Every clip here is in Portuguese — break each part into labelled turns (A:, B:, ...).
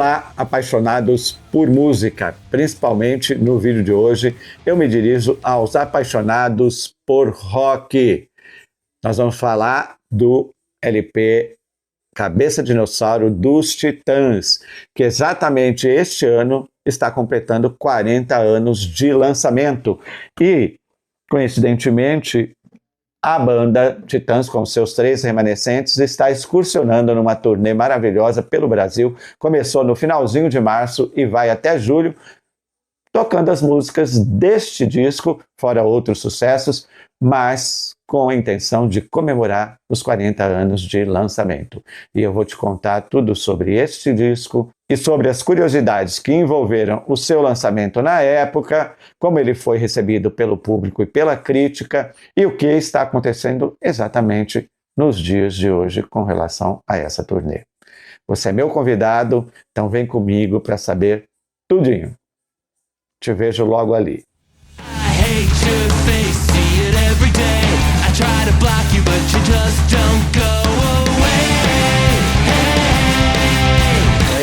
A: Olá, apaixonados por música, principalmente no vídeo de hoje eu me dirijo aos apaixonados por rock. Nós vamos falar do LP Cabeça de Dinossauro dos Titãs, que exatamente este ano está completando 40 anos de lançamento. E, coincidentemente, a banda Titãs, com seus 3 remanescentes, está excursionando numa turnê maravilhosa pelo Brasil. Começou no finalzinho de março e vai até julho, tocando as músicas deste disco, fora outros sucessos, mas com a intenção de comemorar os 40 anos de lançamento. E eu vou te contar tudo sobre este disco e sobre as curiosidades que envolveram o seu lançamento na época, como ele foi recebido pelo público e pela crítica, e o que está acontecendo exatamente nos dias de hoje com relação a essa turnê. Você é meu convidado, então vem comigo para saber tudinho. Te vejo logo ali.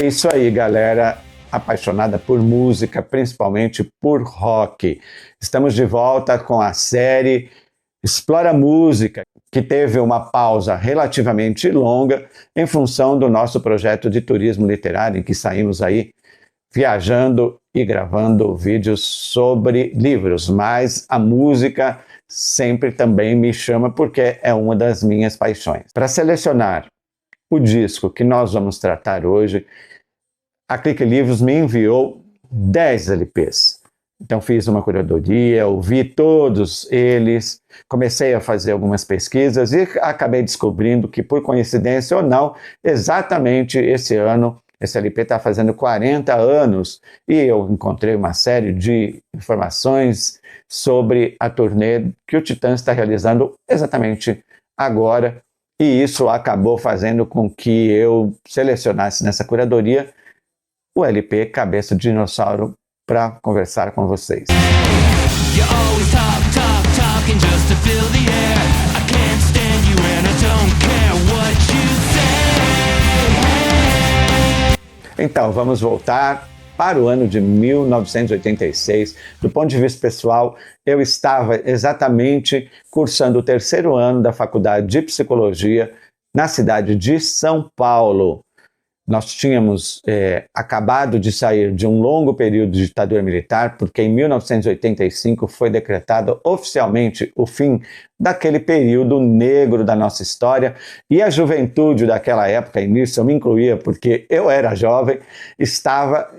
A: É isso aí, galera apaixonada por música, principalmente por rock. Estamos de volta com a série Explora Música, que teve uma pausa relativamente longa em função do nosso projeto de turismo literário, em que saímos aí viajando e gravando vídeos sobre livros, mas a música sempre também me chama porque é uma das minhas paixões. Para selecionar o disco que nós vamos tratar hoje, a Clique Livros me enviou 10 LPs. Então fiz uma curadoria, ouvi todos eles, comecei a fazer algumas pesquisas e acabei descobrindo que, por coincidência ou não, exatamente esse ano esse LP está fazendo 40 anos e eu encontrei uma série de informações sobre a turnê que o Titãs está realizando exatamente agora, e isso acabou fazendo com que eu selecionasse nessa curadoria o LP Cabeça de Dinossauro para conversar com vocês. Então, vamos voltar para o ano de 1986. Do ponto de vista pessoal, eu estava exatamente cursando o 3º ano da Faculdade de Psicologia na cidade de São Paulo. Nós tínhamos acabado de sair de um longo período de ditadura militar, porque em 1985 foi decretado oficialmente o fim daquele período negro da nossa história, e a juventude daquela época, e nisso eu me incluía porque eu era jovem, estava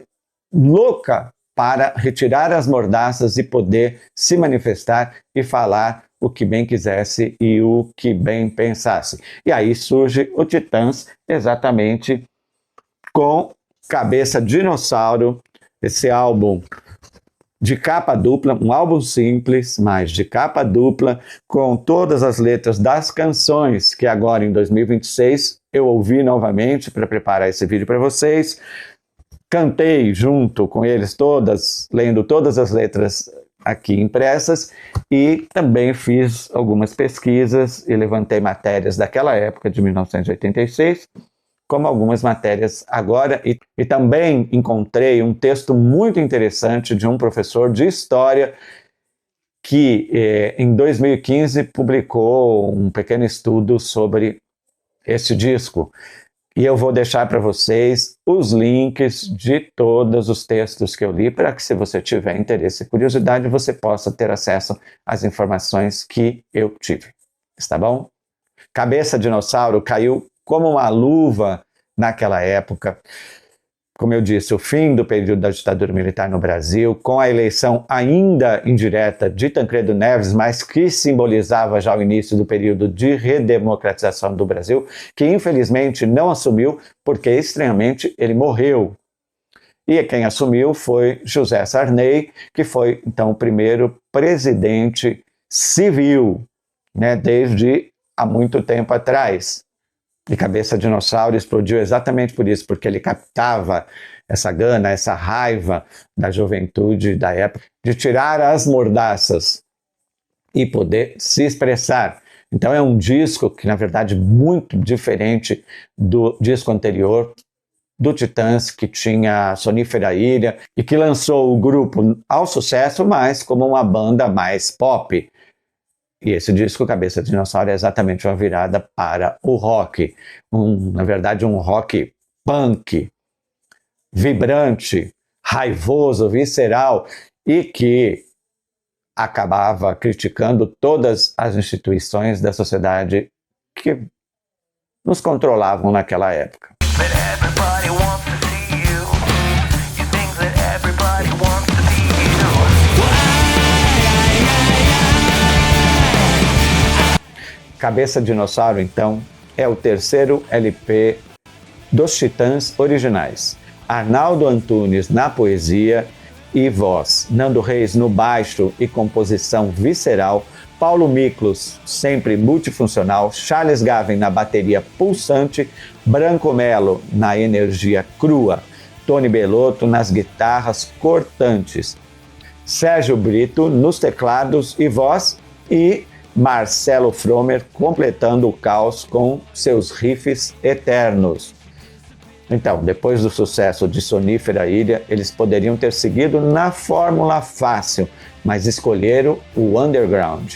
A: louca para retirar as mordaças e poder se manifestar e falar o que bem quisesse e o que bem pensasse. E aí surge o Titãs exatamente com Cabeça Dinossauro, esse álbum de capa dupla, um álbum simples, mas de capa dupla, com todas as letras das canções que agora em 2026 eu ouvi novamente para preparar esse vídeo para vocês. Cantei junto com eles todas, lendo todas as letras aqui impressas, e também fiz algumas pesquisas e levantei matérias daquela época de 1986, como algumas matérias agora, e também encontrei um texto muito interessante de um professor de História que, em 2015, publicou um pequeno estudo sobre esse disco. E eu vou deixar para vocês os links de todos os textos que eu li, para que, se você tiver interesse e curiosidade, você possa ter acesso às informações que eu tive. Está bom? Cabeça Dinossauro caiu como uma luva naquela época. Como eu disse, o fim do período da ditadura militar no Brasil, com a eleição ainda indireta de Tancredo Neves, mas que simbolizava já o início do período de redemocratização do Brasil, que infelizmente não assumiu, porque estranhamente ele morreu. E quem assumiu foi José Sarney, que foi então o primeiro presidente civil, né, desde há muito tempo atrás. E Cabeça Dinossauro explodiu exatamente por isso, porque ele captava essa gana, essa raiva da juventude da época, de tirar as mordaças e poder se expressar. Então é um disco que, na verdade, muito diferente do disco anterior, do Titãs, que tinha Sonífera Ilha e que lançou o grupo ao sucesso, mas como uma banda mais pop. E esse disco, Cabeça de Dinossauro, é exatamente uma virada para o rock. Na verdade, um rock punk, vibrante, raivoso, visceral, e que acabava criticando todas as instituições da sociedade que nos controlavam naquela época. Cabeça de Dinossauro, então, é o terceiro LP dos Titãs originais. Arnaldo Antunes na poesia e voz, Nando Reis no baixo e composição visceral, Paulo Miklos, sempre multifuncional, Charles Gavin na bateria pulsante, Branco Melo na energia crua, Tony Bellotto nas guitarras cortantes, Sérgio Brito nos teclados e voz e Marcelo Fromer completando o caos com seus riffs eternos. Então, depois do sucesso de Sonífera Ilha, eles poderiam ter seguido na fórmula fácil, mas escolheram o underground.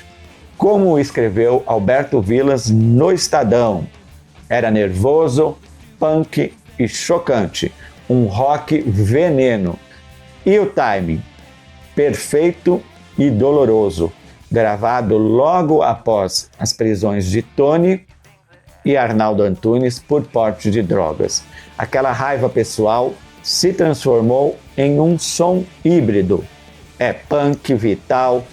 A: Como escreveu Alberto Vilas no Estadão, era nervoso, punk e chocante, um rock veneno. E o timing? Perfeito e doloroso, gravado logo após as prisões de Tony e Arnaldo Antunes por porte de drogas. Aquela raiva pessoal se transformou em um som híbrido. É punk vital,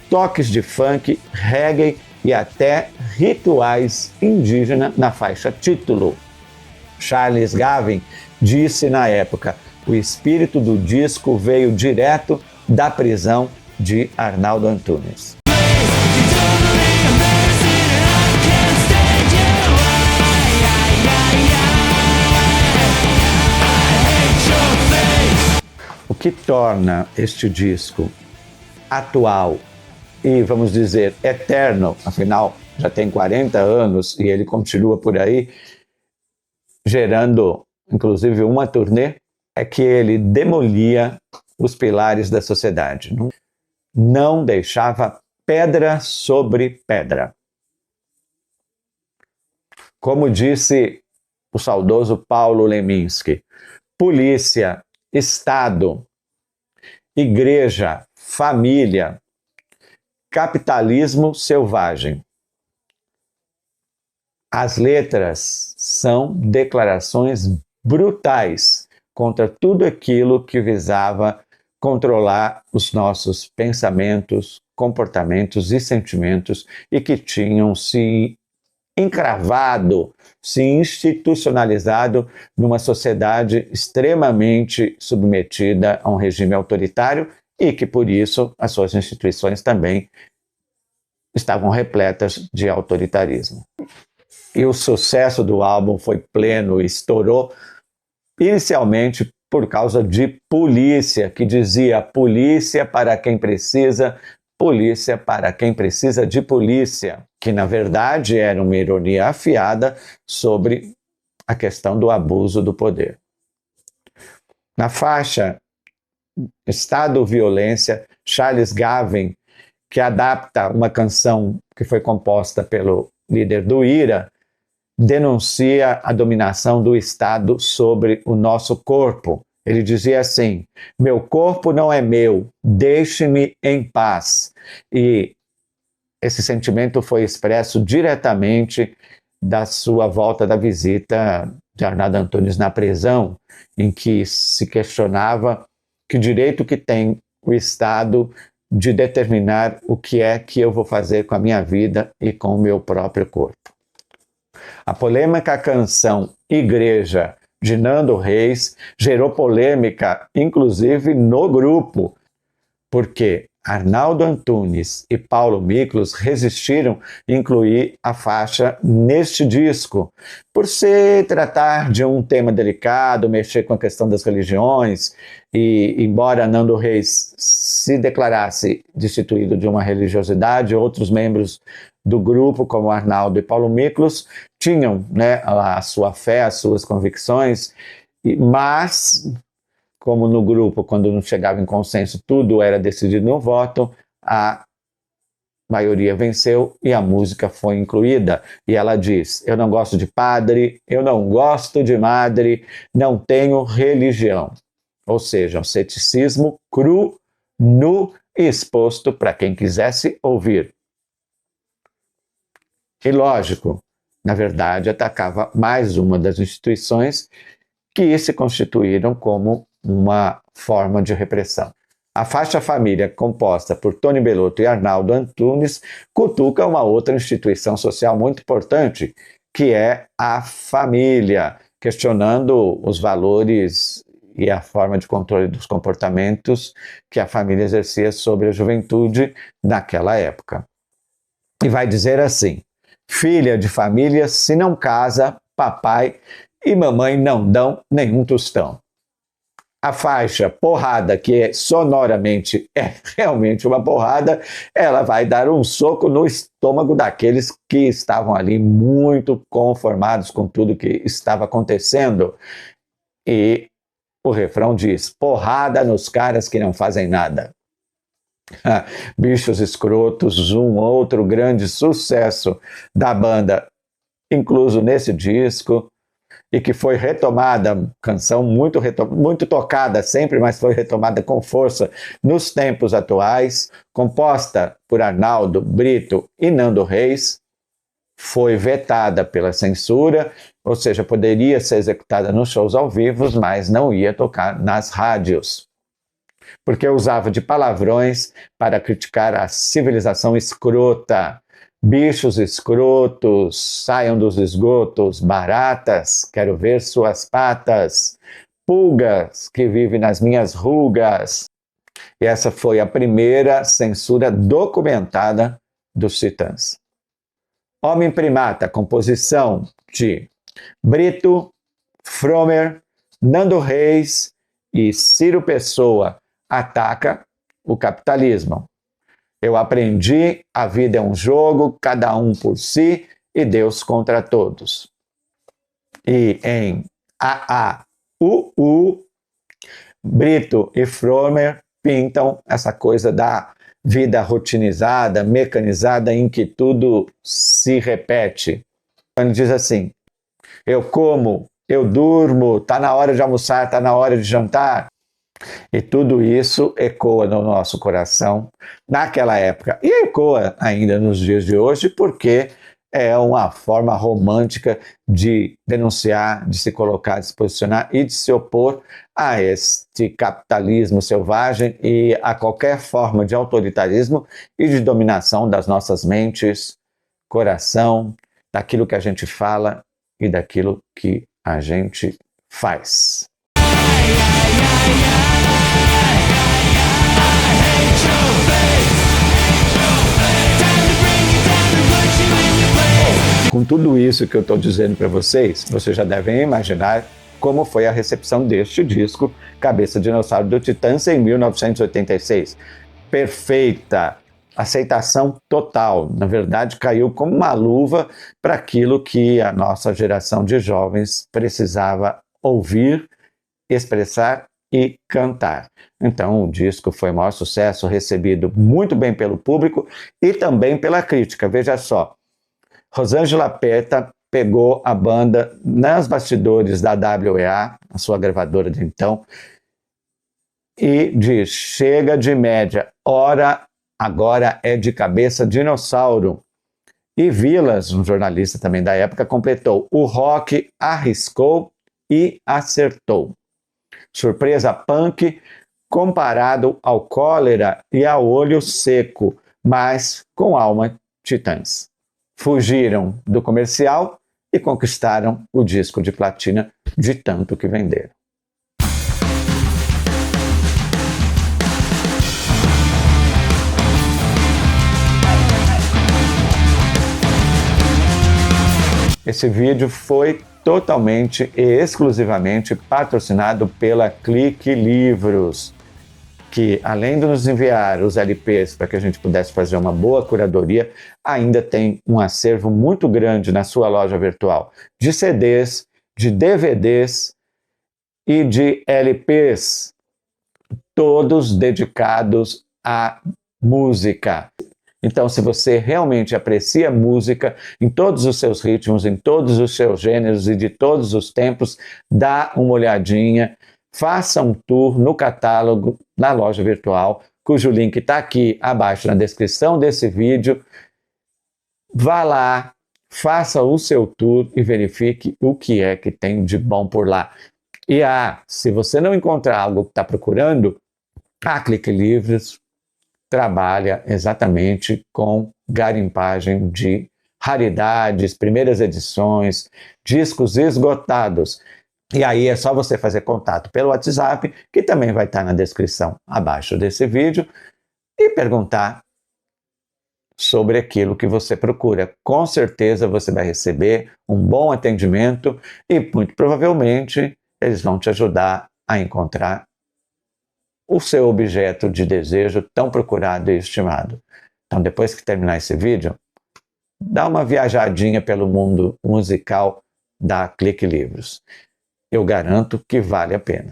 A: toques de funk, reggae e até rituais indígenas na faixa título. Charles Gavin disse na época: o espírito do disco veio direto da prisão de Arnaldo Antunes. O que torna este disco atual e, vamos dizer, eterno, afinal já tem 40 anos e ele continua por aí, gerando inclusive uma turnê, é que ele demolia os pilares da sociedade. Não deixava pedra sobre pedra. Como disse o saudoso Paulo Leminski, polícia, Estado, igreja, família, capitalismo selvagem. As letras são declarações brutais contra tudo aquilo que visava controlar os nossos pensamentos, comportamentos e sentimentos e que tinham se encravado, se institucionalizado numa sociedade extremamente submetida a um regime autoritário e que, por isso, as suas instituições também estavam repletas de autoritarismo. E o sucesso do álbum foi pleno e estourou inicialmente por causa de Polícia, que dizia: polícia para quem precisa, polícia para quem precisa de polícia, que na verdade era uma ironia afiada sobre a questão do abuso do poder. Na faixa Estado Violência, Charles Gavin, que adapta uma canção que foi composta pelo líder do IRA, denuncia a dominação do Estado sobre o nosso corpo. Ele dizia assim: meu corpo não é meu, deixe-me em paz. E esse sentimento foi expresso diretamente da sua volta da visita de Arnaldo Antunes na prisão, em que se questionava que direito que tem o Estado de determinar o que é que eu vou fazer com a minha vida e com o meu próprio corpo. A polêmica canção Igreja, de Nando Reis, gerou polêmica, inclusive no grupo, porque Arnaldo Antunes e Paulo Miklos resistiram a incluir a faixa neste disco, por se tratar de um tema delicado, mexer com a questão das religiões, e embora Nando Reis se declarasse destituído de uma religiosidade, outros membros do grupo, como Arnaldo e Paulo Miklos, tinham, a sua fé, as suas convicções, Mas, como no grupo, quando não chegava em consenso, tudo era decidido no voto, a maioria venceu e a música foi incluída. E ela diz: eu não gosto de padre, eu não gosto de madre, não tenho religião. Ou seja, um ceticismo cru, nu e exposto para quem quisesse ouvir. E lógico, na verdade, atacava mais uma das instituições que se constituíram como uma forma de repressão. A faixa família, composta por Tony Bellotto e Arnaldo Antunes, cutuca uma outra instituição social muito importante, que é a família, questionando os valores e a forma de controle dos comportamentos que a família exercia sobre a juventude naquela época. E vai dizer assim: filha de família, se não casa, papai e mamãe não dão nenhum tostão. A faixa porrada, que sonoramente é realmente uma porrada, ela vai dar um soco no estômago daqueles que estavam ali muito conformados com tudo que estava acontecendo. E o refrão diz: porrada nos caras que não fazem nada. Bichos Escrotos, um outro grande sucesso da banda, incluso nesse disco, e que foi retomada, canção muito tocada sempre, mas foi retomada com força nos tempos atuais, composta por Arnaldo Brito e Nando Reis, foi vetada pela censura, ou seja, poderia ser executada nos shows ao vivo, mas não ia tocar nas rádios, porque usava de palavrões para criticar a civilização escrota. Bichos escrotos, saiam dos esgotos, baratas, quero ver suas patas, pulgas que vivem nas minhas rugas. E essa foi a primeira censura documentada dos Titãs. Homem Primata, composição de Brito, Fromer, Nando Reis e Ciro Pessoa, ataca o capitalismo. Eu aprendi, a vida é um jogo, cada um por si e Deus contra todos. E em AAUU, Brito e Fromer pintam essa coisa da vida rotinizada, mecanizada, em que tudo se repete. Ele diz assim: eu como, eu durmo, está na hora de almoçar, está na hora de jantar. E tudo isso ecoa no nosso coração naquela época e ecoa ainda nos dias de hoje, porque é uma forma romântica de denunciar, de se colocar, de se posicionar e de se opor a este capitalismo selvagem e a qualquer forma de autoritarismo e de dominação das nossas mentes, coração, daquilo que a gente fala e daquilo que a gente faz. Com tudo isso que eu estou dizendo para vocês, vocês já devem imaginar como foi a recepção deste disco, Cabeça de Dinossauro do Titãs, em 1986. Perfeita, aceitação total. Na verdade, caiu como uma luva para aquilo que a nossa geração de jovens precisava ouvir, expressar e cantar. Então, o disco foi um maior sucesso, recebido muito bem pelo público e também pela crítica. Veja só, Rosângela Perta pegou a banda nos bastidores da WEA, a sua gravadora de então, e diz: chega de média, hora agora é de cabeça dinossauro. E Vilas, um jornalista também da época, completou: o rock arriscou e acertou. Surpresa punk comparado ao Cólera e ao Olho Seco, mas com alma Titãs. Fugiram do comercial e conquistaram o disco de platina de tanto que venderam. Esse vídeo foi totalmente e exclusivamente patrocinado pela Clique Livros, que, além de nos enviar os LPs para que a gente pudesse fazer uma boa curadoria, ainda tem um acervo muito grande na sua loja virtual de CDs, de DVDs e de LPs, todos dedicados à música. Então, se você realmente aprecia música em todos os seus ritmos, em todos os seus gêneros e de todos os tempos, dá uma olhadinha, faça um tour no catálogo, na loja virtual, cujo link está aqui abaixo na descrição desse vídeo. Vá lá, faça o seu tour e verifique o que é que tem de bom por lá. E se você não encontrar algo que está procurando, a Clique Livros trabalha exatamente com garimpagem de raridades, primeiras edições, discos esgotados. E aí é só você fazer contato pelo WhatsApp, que também vai estar na descrição abaixo desse vídeo, e perguntar sobre aquilo que você procura. Com certeza você vai receber um bom atendimento e muito provavelmente eles vão te ajudar a encontrar o seu objeto de desejo tão procurado e estimado. Então, depois que terminar esse vídeo, dá uma viajadinha pelo mundo musical da Clique Livros. Eu garanto que vale a pena.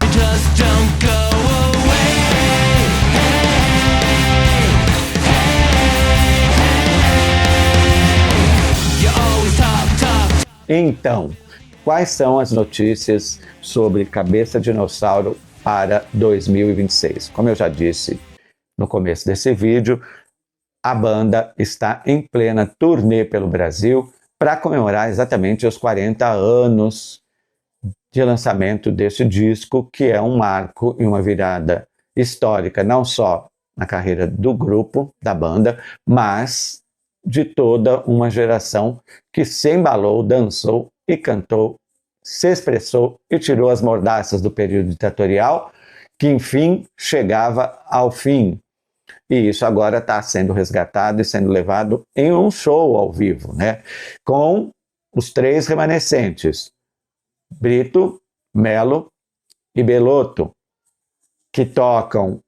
A: Então, quais são as notícias sobre Cabeça Dinossauro para 2026? Como eu já disse no começo desse vídeo, a banda está em plena turnê pelo Brasil para comemorar exatamente os 40 anos de lançamento desse disco, que é um marco e uma virada histórica, não só na carreira do grupo, da banda, mas de toda uma geração que se embalou, dançou e cantou, se expressou e tirou as mordaças do período ditatorial, que enfim chegava ao fim. E isso agora está sendo resgatado e sendo levado em um show ao vivo, né? Com os 3 remanescentes, Brito, Melo e Belotto, que tocam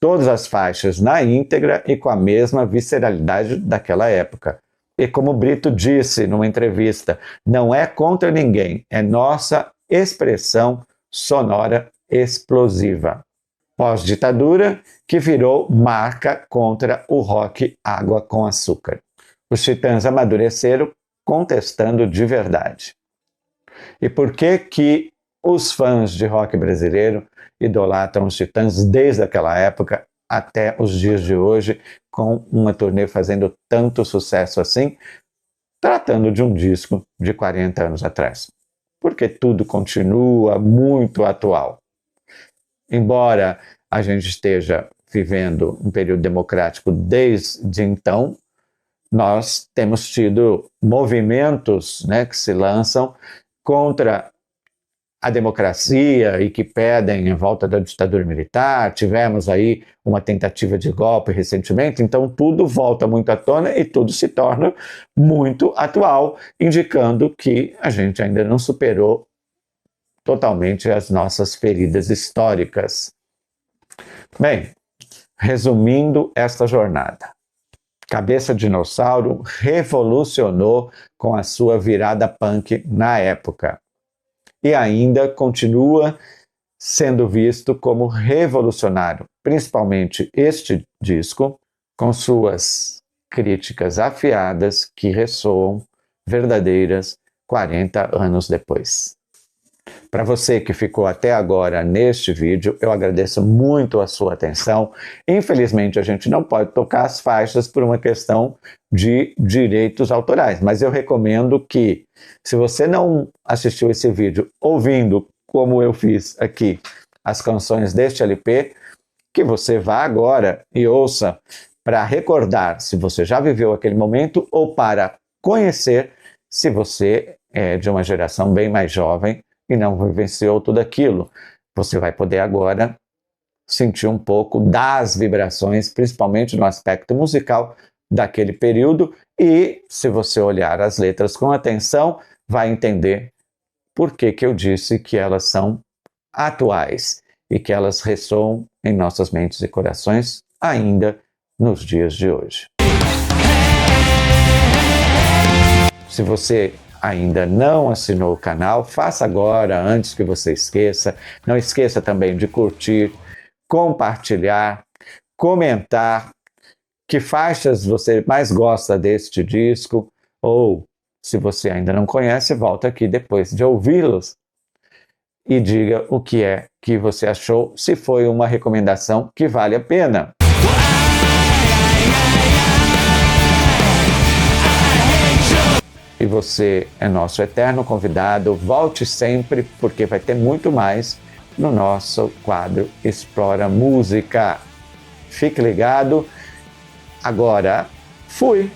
A: todas as faixas na íntegra e com a mesma visceralidade daquela época. E como Brito disse numa entrevista, não é contra ninguém, é nossa expressão sonora explosiva. Pós-ditadura, que virou marca contra o rock água com açúcar. Os Titãs amadureceram contestando de verdade. E por que os fãs de rock brasileiro idolatram os Titãs desde aquela época até os dias de hoje, com uma turnê fazendo tanto sucesso assim, tratando de um disco de 40 anos atrás? Porque tudo continua muito atual. Embora a gente esteja vivendo um período democrático desde então, nós temos tido movimentos, né, que se lançam contra a democracia e que pedem em volta da ditadura militar. Tivemos aí uma tentativa de golpe recentemente, então tudo volta muito à tona e tudo se torna muito atual, indicando que a gente ainda não superou totalmente as nossas feridas históricas. Bem, resumindo esta jornada, Cabeça Dinossauro revolucionou com a sua virada punk na época e ainda continua sendo visto como revolucionário, principalmente este disco, com suas críticas afiadas que ressoam verdadeiras 40 anos depois. Para você que ficou até agora neste vídeo, eu agradeço muito a sua atenção. Infelizmente, a gente não pode tocar as faixas por uma questão de direitos autorais, mas eu recomendo que, se você não assistiu esse vídeo ouvindo, como eu fiz aqui, as canções deste LP, que você vá agora e ouça para recordar se você já viveu aquele momento ou para conhecer se você é de uma geração bem mais jovem e não vivenciou tudo aquilo. Você vai poder agora sentir um pouco das vibrações, principalmente no aspecto musical daquele período, e se você olhar as letras com atenção, vai entender por que eu disse que elas são atuais e que elas ressoam em nossas mentes e corações ainda nos dias de hoje. Se você ainda não assinou o canal, faça agora, antes que você esqueça. Não esqueça também de curtir, compartilhar, comentar que faixas você mais gosta deste disco, ou, se você ainda não conhece, volta aqui depois de ouvi-los e diga o que é que você achou, se foi uma recomendação que vale a pena. E você é nosso eterno convidado, volte sempre, porque vai ter muito mais no nosso quadro Explora Música. Fique ligado. Agora, fui!